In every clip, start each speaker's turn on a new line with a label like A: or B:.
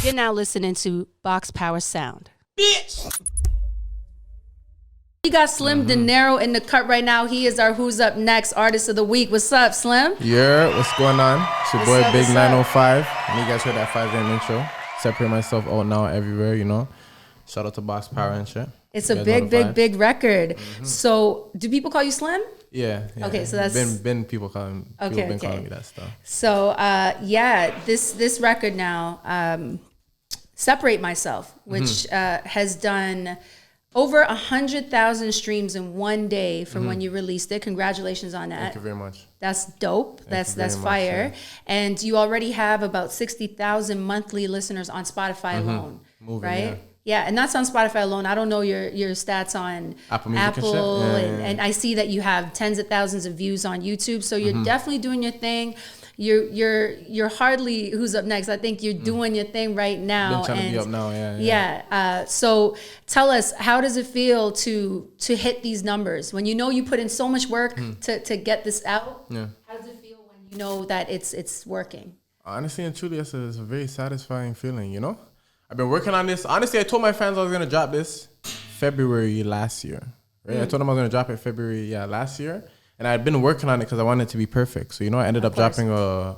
A: You're now listening to Box Power Sound.
B: Bitch!
A: We got Slim Dinero in the cut right now. He is our Who's Up Next Artist of the Week. What's up, Slim?
C: Yeah, what's going on? It's your boy
A: up,
C: Big
A: what's
C: 905. And you guys heard that 5 intro. Separate myself out now everywhere, you know. Shout out to Box Power and shit.
A: It's a big record.
C: Mm-hmm.
A: So, do people call you Slim?
C: Yeah.
A: Okay, so that's
C: been people calling calling me that stuff.
A: So, this record now, Separate Myself, which has done over 100,000 streams in one day from when you released it. Congratulations on that.
C: Thank you very much.
A: That's dope. That's fire.
C: Much, yeah.
A: And you already have about 60,000 monthly listeners on Spotify alone, right? Yeah, and that's on Spotify alone. I don't know your stats on
C: Apple Music
A: and I see that you have tens of thousands of views on YouTube. So you're definitely doing your thing. You're hardly Who's Up Next. I think you're doing your thing right now.
C: Been trying to be up now, yeah.
A: So tell us, how does it feel to hit these numbers when you know you put in so much work to get this out?
C: Yeah.
A: How does it feel when you know that it's working?
C: Honestly and truly, it's a very satisfying feeling, you know? I've been working on this. Honestly, I told my fans I was going to drop this February last year. Right? I told them I was going to drop it February last year. And I'd been working on it because I wanted it to be perfect. So, you know, I ended up dropping a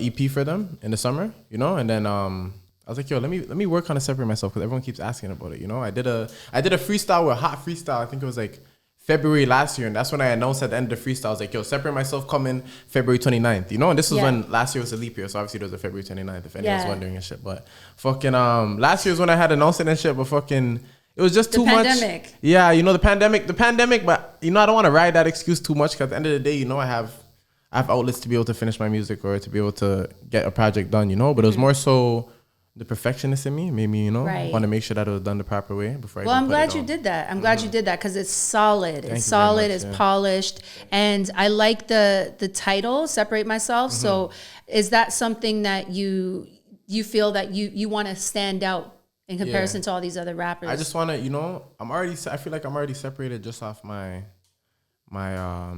C: EP for them in the summer, you know? And then I was like, yo, let me work on it, Separate Myself, because everyone keeps asking about it, you know? I did a freestyle with Hot Freestyle. I think it was like February last year, and that's when I announced at the end of the freestyle, I was like, yo, Separate Myself coming February 29th, you know? And this was when last year was a leap year, so obviously there was a February 29th, if anyone's wondering and shit. But fucking, last year was when I had announced it and shit, but fucking, it was just too much. The pandemic. Yeah, you know, the pandemic, but, you know, I don't want to ride that excuse too much, because at the end of the day, you know, I have outlets to be able to finish my music or to be able to get a project done, you know? But it was more so the perfectionist in me made me, you know, want to make sure that it was done the proper way before I
A: I'm glad you did that. I'm glad you did that because it's solid. It's solid, it's polished. And I like the title, Separate Myself. So is that something that you feel that you want to stand out in comparison to all these other rappers?
C: I just want to, you know, I feel like I'm already separated just off my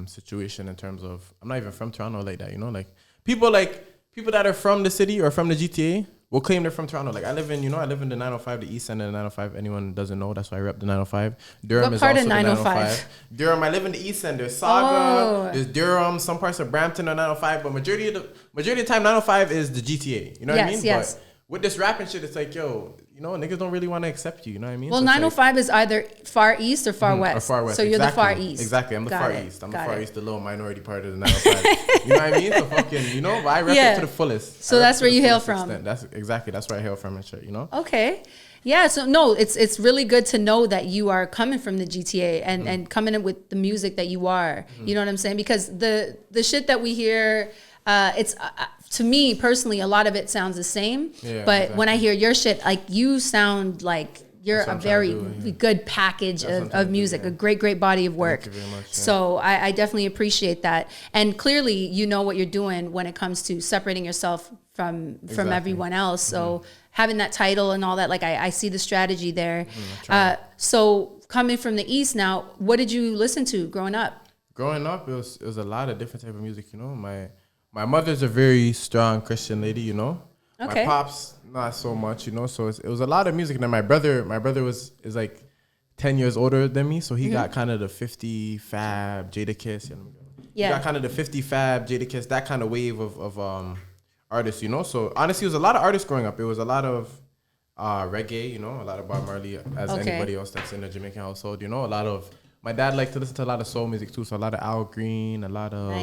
C: situation in terms of, I'm not even from Toronto like that, you know, like people that are from the city or from the GTA will claim they're from Toronto. Like I live in the 905, the east end of the 905. Anyone doesn't know, that's why I rep the 905. Durham is also the 905. Durham, I live in the east end. There's Saga, there's Durham, some parts of Brampton are 905, but majority of the time 905 is the GTA. You know what I mean?
A: Yes.
C: But with this rapping shit, it's like, yo, you know, niggas don't really want to accept you. You know what I mean?
A: Well,
C: so
A: 905 is either far east or far west.
C: Or far west.
A: So you're the far east.
C: Exactly. I'm the far east. I'm the far east, the little minority part of the 905. You know what I mean? So fucking, you know, but I rep it to the fullest.
A: So that's where you hail from.
C: That's where I hail from and shit, you know?
A: Okay. Yeah, so no, it's really good to know that you are coming from the GTA and coming in with the music that you are. You know what I'm saying? Because the shit that we hear, it's to me personally, a lot of it sounds the same. Yeah, but when I hear your shit, like you sound like you're a very good package of music, a great body of work.
C: Thank you very much,
A: So I definitely appreciate that. And clearly, you know what you're doing when it comes to separating yourself from everyone else. So having that title and all that, like I see the strategy there. So coming from the East now, what did you listen to growing up?
C: Growing up, it was a lot of different type of music, you know. My mother's a very strong Christian lady, you know.
A: Okay.
C: My pops, not so much, you know. So it was a lot of music. And then my brother is like 10 years older than me, so he got kind of the 50 Fab, GetatKat. He got kind of the 50 Fab, GetatKat, that kind of wave of artists, you know. So honestly, it was a lot of artists growing up. It was a lot of reggae, you know, a lot of Bob Marley, as anybody else that's in a Jamaican household, you know. My dad liked to listen to a lot of soul music too, so a lot of Al Green, a lot of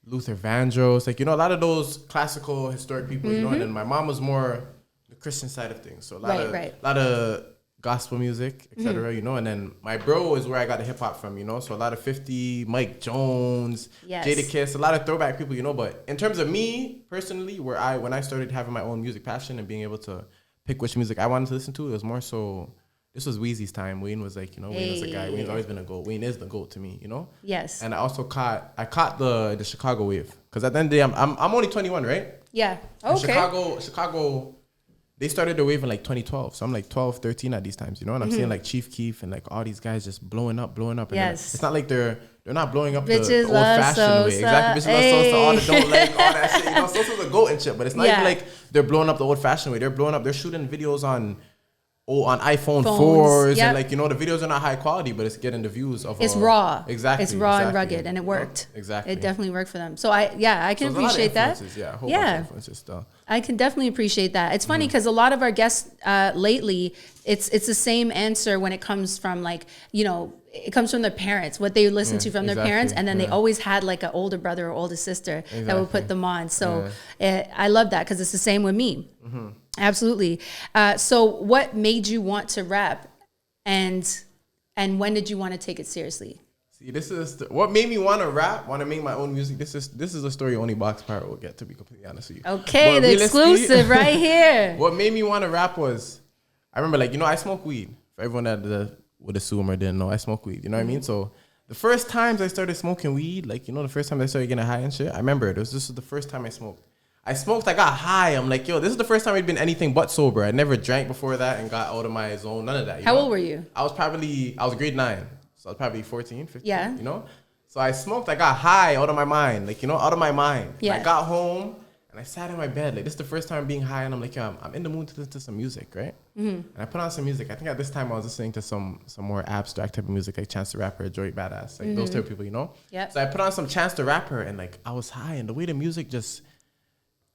C: Luther Vandross, like, you know, a lot of those classical historic people, you know. And then my mom was more the Christian side of things, so a lot of gospel music, etc. You know. And then my bro is where I got the hip hop from, you know. So a lot of 50, Mike Jones, GetatKat, a lot of throwback people, you know. But in terms of me personally, when I started having my own music passion and being able to pick which music I wanted to listen to, it was more so. This was Weezy's time. Wayne was like, you know, Wayne was a guy. Wayne's always been a GOAT. Wayne is the GOAT to me, you know?
A: Yes.
C: And I also caught the Chicago wave. Because at the end of the day, I'm only 21, right?
A: Yeah. Okay.
C: And Chicago, they started the wave in like 2012. So I'm like 12, 13 at these times, you know? And I'm seeing like Chief Keef and like all these guys just blowing up. And it's not like they're they're not blowing up
A: bitches
C: the old-fashioned way. Exactly. Bitches love Sosa, all the don't like, all that shit. You know, Sosa's a goat and shit, but it's not even like they're blowing up the old-fashioned way. They're shooting videos on iPhone 4s and like, you know, the videos are not high quality, but it's getting the views of
A: it's raw.
C: Exactly.
A: It's raw and rugged, and it worked.
C: Exactly.
A: It definitely worked for them. So I can appreciate that.
C: Yeah, a whole bunch of influences still.
A: I can definitely appreciate that. It's funny because a lot of our guests lately, it's the same answer when it comes from like, you know, it comes from their parents, what they listen to from their parents, and then they always had like an older brother or older sister that would put them on. So I love that because it's the same with me. Absolutely. So what made you want to rap, and when did you want to take it seriously?
C: See, this is what made me want to rap, want to make my own music. This is a story only Box Pirate will get, to be completely honest with you.
A: Okay, but the exclusive right here.
C: What made me want to rap was, I remember, like, you know, I smoke weed. For everyone that would assume or didn't know, I smoke weed. You know what I mean? So the first times I started smoking weed, like, you know, the first time I started getting high and shit, I remember this was the first time I smoked. I got high. I'm like, yo, this is the first time I'd been anything but sober. I never drank before that and got out of my zone. None of that.
A: How old were you?
C: I was grade 9. So I was probably 14, 15,
A: yeah.
C: You know? So I smoked. I got high out of my mind. Like, you know, out of my mind.
A: Yeah.
C: I got home and I sat in my bed. Like, this is the first time being high. And I'm like, yo, I'm in the mood to listen to some music, right? And I put on some music. I think at this time I was listening to some more abstract type of music, like Chance the Rapper, Joey Badass, like those type of people, you know?
A: Yep.
C: So I put on some Chance the Rapper and like I was high. And the way the music just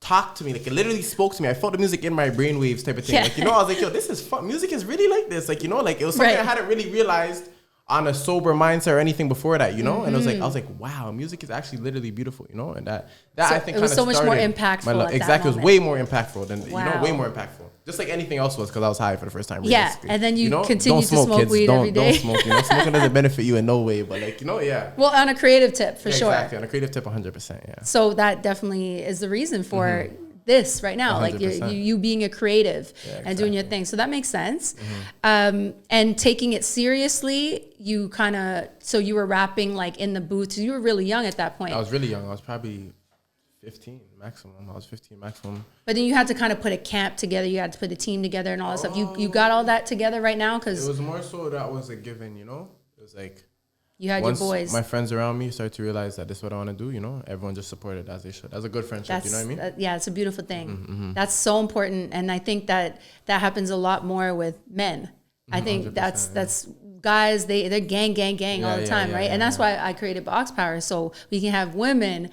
C: talked to me, like it literally spoke to me. I felt the music in my brainwaves type of thing. Yeah. Like, you know, I was like, yo, this is fun. Music is really like this. Like, you know, like it was something I hadn't really realized on a sober mindset or anything before that, you know? And it was like, I was like, wow, music is actually literally beautiful, you know? And that so
A: I think it was so much more impactful.
C: Exactly. It was way more impactful than, you know, way more impactful. Just like anything else was, because I was high for the first time.
A: Yeah. And then you continue to smoke weed every day.
C: Don't smoke, you know? Smoking doesn't benefit you in no way, but like, you know, well,
A: on a creative tip, for sure.
C: Exactly. On a creative tip, 100%, yeah.
A: So that definitely is the reason for this right now, 100%. Like you being a creative and doing your thing. So that makes sense. And taking it seriously, you so you were rapping like in the booth. You were really young at that point.
C: I was really young. I was probably 15 maximum. But
A: then you had to kind of put a camp together. You had to put a team together and all that stuff. You got all that together right now? Because
C: it was more so that was a given, you know? It was like,
A: you had
C: once
A: your boys.
C: My friends around me started to realize that this is what I want to do, you know? Everyone just supported as they should. That's a good friendship, you know what I mean?
A: Yeah, it's a beautiful thing. That's so important. And I think that happens a lot more with men. I think that's guys, they're gang all the time, right? And that's why I created Box Power, so we can have women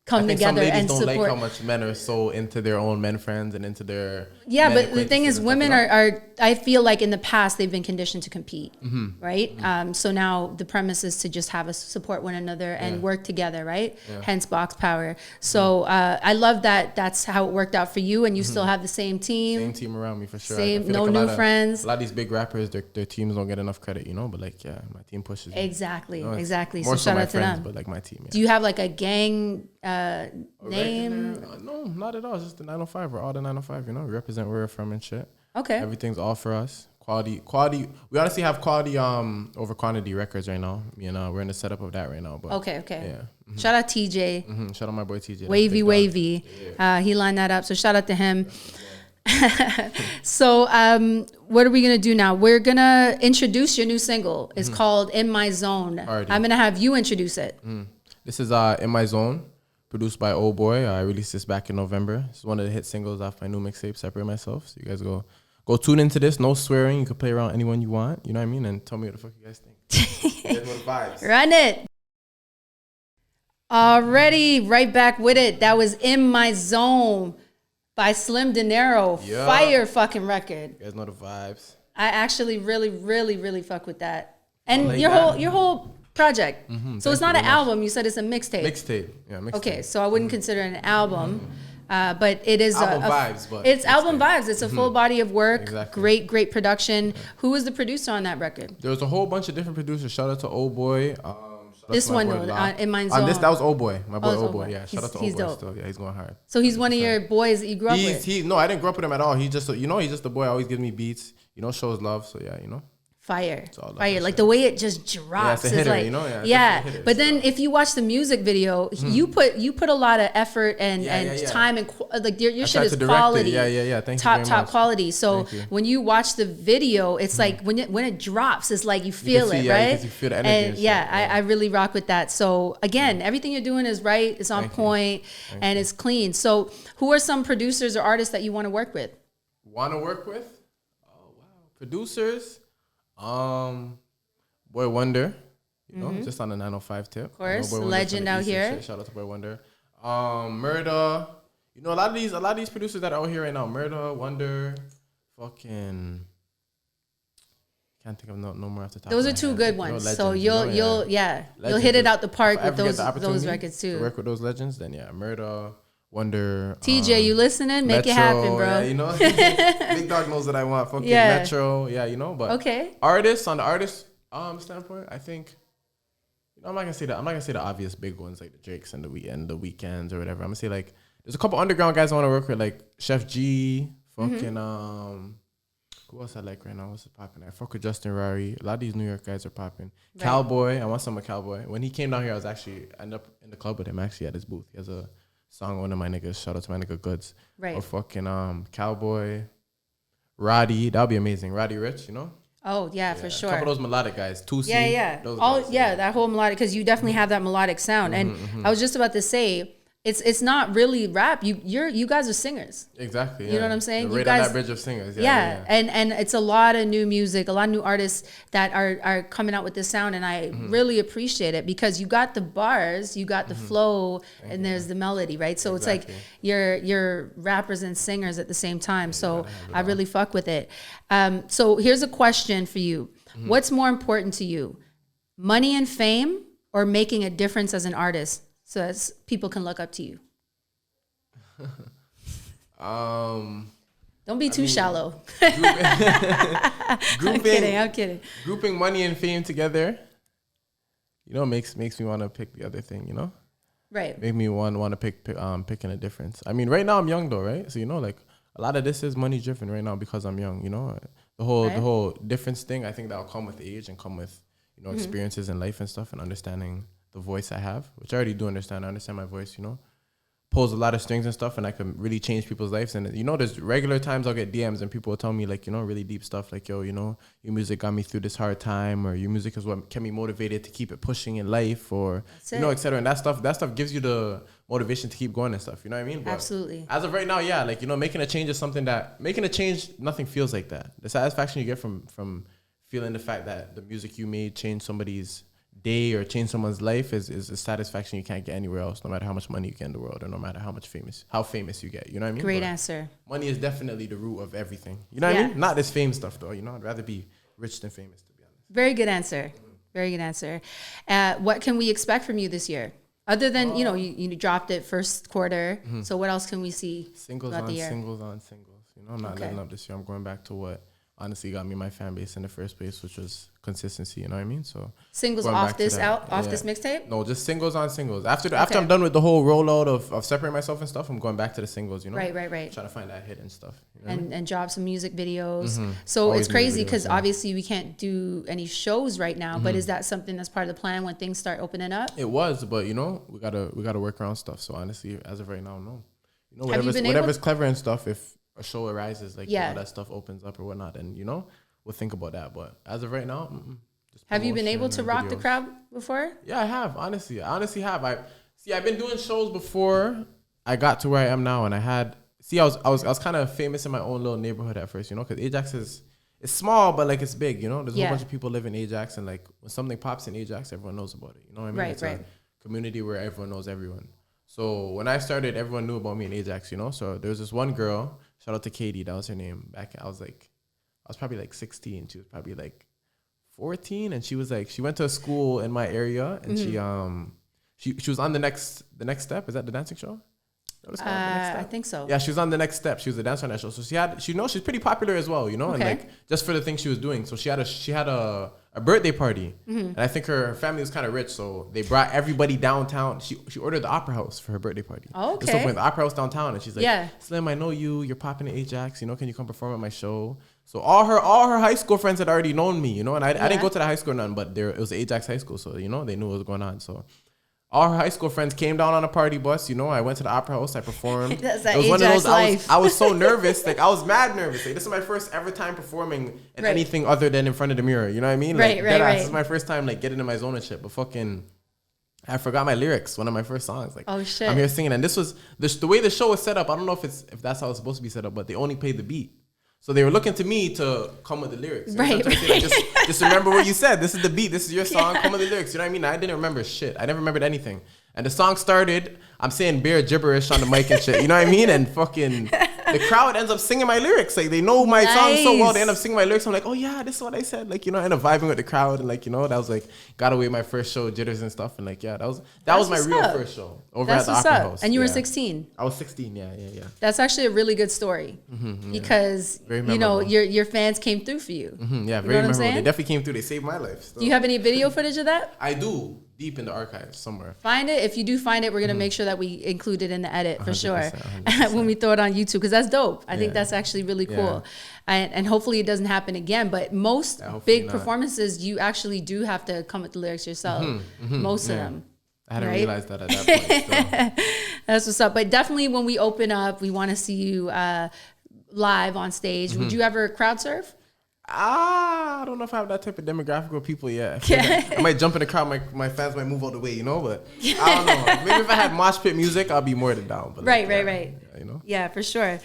A: come together and support.
C: Don't like how much men are so into their own men friends and into their
A: but the thing is, women are I feel like in the past they've been conditioned to compete, right? So now the premise is to just have us support one another and work together, right? Hence Box Power. So I love that that's how it worked out for you, and you still have the same team
C: around me for sure.
A: No new friends.
C: A lot of these big rappers, their teams don't get enough credit, you know, but like my team pushes me.
A: Exactly.
C: More so shout out to them. But like my team.
A: Do you have like a gang name?
C: No, not at all. It's just the 905. We're all the 905, you know? We represent where we're from and shit.
A: Okay.
C: Everything's all for us. Quality. We honestly have quality over quantity records right now. You know, we're in the setup of that right now. But
A: okay.
C: Yeah.
A: Shout out TJ.
C: Shout out my boy TJ.
A: Wavy. Yeah. He lined that up. So shout out to him. So what are we gonna do now? We're gonna introduce your new single. It's called In My Zone. Already. I'm gonna have you introduce it.
C: This is In My Zone, produced by Old Boy. I released this back in November. It's one of the hit singles off my new mixtape, Separate Myself. So you guys go tune into this. No swearing. You can play around anyone you want. You know what I mean? And tell me what the fuck you guys think. Get what vibes.
A: Run it. Already right back with it. That was In My Zone by Slim Dinero. Yeah. Fire fucking record.
C: You guys know the vibes.
A: I actually really fuck with that. And like your whole project. So it's not an album. You said it's a mixtape.
C: Yeah, mixtape.
A: Okay, so I wouldn't consider it an album. But it is
C: album vibes. But
A: it's album vibes. It's a full body of work. Exactly. Great production. Yeah. Who was the producer on that record?
C: There was a whole bunch of different producers. Shout out to Old Boy.
A: This one, In My Zone.
C: On this, that was Old Boy. My boy, Old Boy. Yeah, shout out to Old Boy
A: dope.
C: still. Yeah, he's going hard.
A: So he's one of your boys that you grew up with?
C: No, I didn't grow up with him at all. He's just the boy. Always gives me beats. You know, shows love. So yeah, you know.
A: fire. Like the way it just drops is like, But then if you watch the music video, you put a lot of effort and time and like your shit is quality.
C: Thank you
A: top quality. So when you watch the video, it's like when it drops, it's like you feel it, right?
C: You feel the energy.
A: And I really rock with that. So again, everything you're doing is right. It's on point and it's clean. So who are some producers or artists that you want to work with?
C: Oh wow, producers. Boy Wonder, just on the 905 tip.
A: Of course, legend out here.
C: Shout out to Boy Wonder. Murder. A lot of these producers that are out here right now. Murder, Wonder, fucking. Can't think of no more off the top.
A: Those are two good ones. Legends, so you'll hit it out the park with those records too.
C: To work with those legends, then Murder. Wonder.
A: TJ, you listening? Make
C: Metro,
A: it happen, bro.
C: Big Dog knows that I want fucking Metro. But artists on the artist standpoint, I think I'm not gonna say the obvious big ones like the Drakes and the Weekends or whatever. I'm gonna say like there's a couple underground guys I want to work with, like Chef G, fucking who else I like right now? What's popping? I fuck with Justin Rari. A lot of these New York guys are popping. Right. Cowboy, I want some of Cowboy. When he came down here, I ended up in the club with him actually at his booth. He has a song, one of my niggas, shout out to my nigga Goods.
A: Right.
C: Or fucking Cowboy, Roddy, that would be amazing. Roddy Rich,
A: Oh yeah, for sure.
C: A couple of those melodic guys, 2C.
A: That whole melodic, because you definitely have that melodic sound. And I was just about to say, it's not really rap. You guys are singers.
C: Exactly.
A: You know what I'm saying?
C: Right, you guys on that bridge of singers.
A: And it's a lot of new music, a lot of new artists that are coming out with this sound, and I really appreciate it because you got the bars, you got the flow, and there's the melody, right? So it's like you're rappers and singers at the same time. So I really fuck with it. So here's a question for you: what's more important to you, money and fame, or making a difference as an artist? So as people can look up to you. Don't be too shallow. I'm kidding.
C: Grouping money and fame together, makes me want to pick the other thing,
A: Right.
C: Make me want to pick picking a difference. I mean, right now I'm young though, right? So like a lot of this is money driven right now because I'm young, The whole difference thing, I think that'll come with age and come with, experiences in life and stuff and understanding the voice I have, which I already do understand. I understand my voice, pulls a lot of strings and stuff, and I can really change people's lives. And there's regular times I'll get DMs and people will tell me like, really deep stuff like, yo, your music got me through this hard time, or your music is what kept me motivated to keep it pushing in life, or et cetera. And that stuff gives you the motivation to keep going and stuff. You know what I mean? But
A: absolutely.
C: As of right now, making a change is something nothing feels like that. The satisfaction you get from feeling the fact that the music you made changed somebody's day or change someone's life is a satisfaction you can't get anywhere else, no matter how much money you get in the world or no matter how famous you get. You know what I mean?
A: Great answer.
C: Money is definitely the root of everything. You know what I mean? Not this fame stuff though. I'd rather be rich than famous, to be honest.
A: Very good answer. Very good answer. What can we expect from you this year? Other than, you dropped it first quarter. So what else can we see throughout the year?
C: Singles on singles. I'm not letting up this year. I'm going back to what honestly got me my fan base in the first place, which was consistency. You know what I mean? So
A: singles off this mixtape?
C: No, just singles on singles. After I'm done with the whole rollout of separating myself and stuff, I'm going back to the singles.
A: Right.
C: Trying to find that hidden stuff.
A: And drop some music videos. So always, it's crazy because obviously we can't do any shows right now. But is that something that's part of the plan when things start opening up?
C: It was, but we gotta work around stuff. So honestly, as of right now, no. Whatever's clever and stuff. If a show arises, like all that stuff opens up or whatnot, and we'll think about that. But as of right now,
A: have you been able to rock the crowd before?
C: Yeah, I have. Honestly, I honestly have. I've been doing shows before I got to where I am now, and I was kind of famous in my own little neighborhood at first, because Ajax is small, but like it's big, There's a whole bunch of people live in Ajax, and like when something pops in Ajax, everyone knows about it. You know what I mean? It's a community where everyone knows everyone. So when I started, everyone knew about me in Ajax, So there was this one girl. Shout out to Katie, that was her name. I was probably like 16. She was probably like 14, and she went to a school in my area, and she was on the next step. Is that the dancing show?
A: I think so.
C: Yeah, she was on the next step. She was a dancer on that show. So she's pretty popular as well, and like just for the things she was doing. So she had a a birthday party, and I think her family was kind of rich, so they brought everybody downtown. She ordered the Opera House for her birthday party.
A: Oh, okay.
C: Just opened the Opera House downtown, and she's like,
A: yeah.
C: Slim, I know you're popping in Ajax, you know, can you come perform at my show? So all her high school friends had already known me, you know, and I didn't go to the high school or nothing, but it was Ajax High School, so, you know, they knew what was going on. So all her high school friends came down on a party bus, you know. I went to the Opera House, I performed.
A: That's that
C: it was
A: Ajax
C: one of those,
A: life.
C: I was so nervous, like I was mad nervous. Like this is my first ever time performing in anything other than in front of the mirror, you know what I mean? Like, right. This is my first time like getting in my zone and shit, but fucking I forgot my lyrics, one of my first songs. Like,
A: oh shit.
C: I'm here singing, and this was the way the show was set up. I don't know if that's how it's supposed to be set up, but they only played the beat. So they were looking to me to come with the lyrics.
A: Right.
C: Like, just remember what you said. This is the beat. This is your song. Come with the lyrics. You know what I mean? I didn't remember shit. I never remembered anything. And the song started, I'm saying bare gibberish on the mic and shit. You know what I mean? And fucking the crowd ends up singing my lyrics. Like they know my song so well. They end up singing my lyrics. I'm like, oh yeah, this is what I said. Like, you know, I end up vibing with the crowd. And like, you know, that was like, got away my first show, jitters and stuff. And like, yeah, that was my real first show over at the Opera House.
A: And you were 16.
C: I was 16, yeah.
A: That's actually a really good story. Because, you know, your fans came through for you.
C: Yeah, very memorable. They definitely came through. They saved my life. So.
A: Do you have any video footage of that?
C: I do. Deep in the archives somewhere.
A: Find it. If you do find it, we're going to make sure that we include it in the edit for sure. 100%. When we throw it on YouTube, because that's dope. I think that's actually really cool. And hopefully it doesn't happen again. But most big performances, you actually do have to come with the lyrics yourself. Most of them.
C: I hadn't realized that at that point. So.
A: That's what's up. But definitely when we open up, we want to see you live on stage. Would you ever crowd surf?
C: I don't know if I have that type of demographic of people yet. I might jump in the crowd. My fans might move out the way, you know. But I don't know. Maybe if I had mosh pit music, I'll be more than down. But
A: right.
C: You know.
A: Yeah, for sure.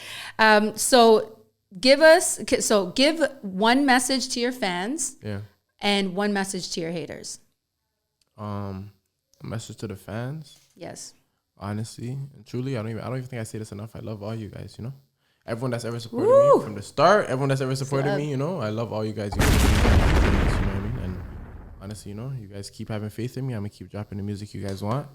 A: So give one message to your fans.
C: Yeah.
A: And one message to your haters.
C: A message to the fans.
A: Yes.
C: Honestly and truly, I don't even think I say this enough. I love all you guys. You know. Everyone that's ever supported me from the start, everyone that's ever supported me, you know, I love all you guys. You know what I mean? And honestly, you know, you guys keep having faith in me. I'm going to keep dropping the music you guys want.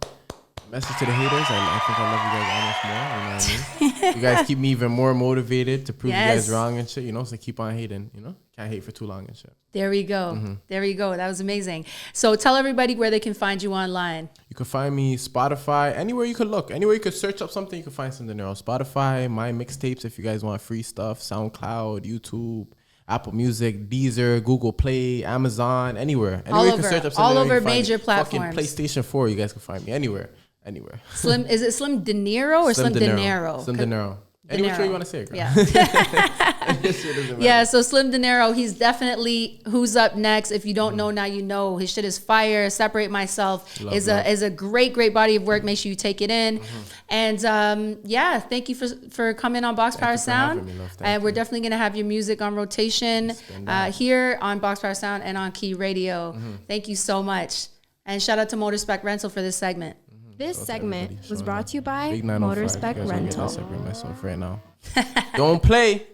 C: Message to the haters, I think I love you guys almost more, you know what I mean? You guys keep me even more motivated to prove you guys wrong and shit, you know, so keep on hating, you know? Can't hate for too long and shit.
A: There we go. There we go. That was amazing. So tell everybody where they can find you online. You
C: can find me Spotify, anywhere you could look. Anywhere you could search up something, you can find something there. On Spotify, my mixtapes if you guys want free stuff, SoundCloud, YouTube, Apple Music, Deezer, Google Play, Amazon, anywhere. Anywhere you can search up something.
A: All over major platforms.
C: Fucking PlayStation 4, you guys can find me anywhere.
A: Slim, is it Slim Dinero or Slim Dinero?
C: Slim Dinero. Any which way you want to say it, girl.
A: Yeah. Yeah, so Slim Dinero, he's definitely who's up next. If you don't know now, you know. His shit is fire. Separate Myself is a great body of work. Make sure you take it in. And thank you for coming on Box Power Sound. And we're definitely gonna have your music on rotation here on Box Power Sound and on Cay Radio. Thank you so much. And shout out to Motorspec Rental for this segment.
B: This segment was brought to you by Motorspec Rental.
C: I separate myself right now. Don't play.